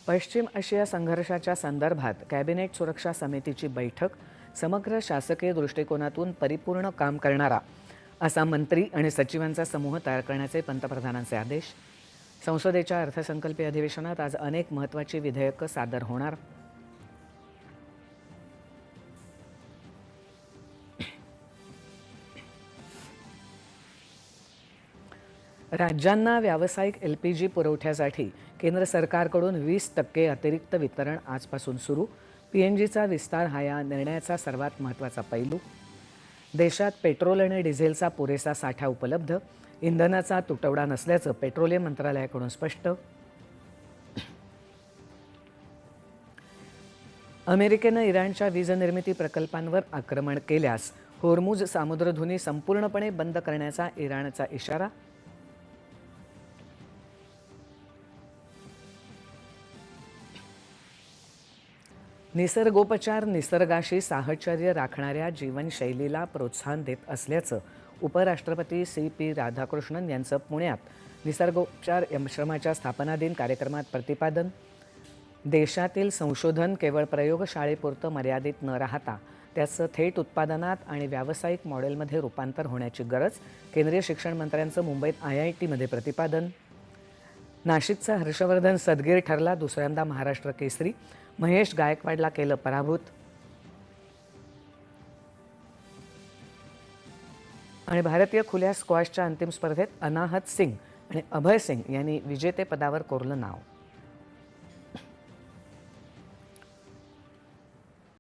पश्चिम आशिया संघर्षाच्या संदर्भात कॅबिनेट सुरक्षा समितीची बैठक समग्र शासकीय दृष्टिकोनातून परिपूर्ण काम करणारा असा मंत्री आणि सचिवांचा समूह तयार करण्याचे पंतप्रधानांचे आदेश. संसदेच्या अर्थसंकल्पीय अधिवेशनात आज अनेक महत्त्वाची विधेयकं सादर होणार. राज्यांना व्यावसायिक LPG पुरवठ्यासाठी केंद्र सरकारकडून 20% अतिरिक्त वितरण आजपासून सुरू. PNGचा विस्तार हा या निर्णयाचा सर्वात महत्त्वाचा पैलू. देशात पेट्रोल आणि डिझेलचा पुरेसा साठा उपलब्ध. इंधनाचा तुटवडा नसल्याचं पेट्रोलियम मंत्रालयाकडून स्पष्ट. अमेरिकेनं इराणच्या वीज निर्मिती प्रकल्पांवर आक्रमण केल्यास होर्मुझ सामुद्रधुनी संपूर्णपणे बंद करण्याचा इराणचा इशारा. निसर्गोपचार निसर्गाशी साहचर्य राखणाऱ्या जीवनशैलीला प्रोत्साहन देत असल्याचं उपराष्ट्रपती CP राधाकृष्णन यांचं पुण्यात निसर्गोपचार आश्रमाच्या स्थापना दिन कार्यक्रमात प्रतिपादन. देशातील संशोधन केवळ प्रयोगशाळेपुरतं मर्यादित न राहता त्याचं थेट उत्पादनात आणि व्यावसायिक मॉडेलमध्ये रूपांतर होण्याची गरज. केंद्रीय शिक्षण मंत्र्यांचं मुंबईत IITमध्ये प्रतिपादन. नाशिकचा हर्षवर्धन सदगीर ठरला दुसऱ्यांदा महाराष्ट्र केसरी. महेश गायकवाडला केलं पराभूत. आणि भारतीय खुल्या स्क्वॉशच्या अंतिम स्पर्धेत अनाहत सिंग आणि अभय सिंग यांनी विजेतेपदावर कोरलं नाव.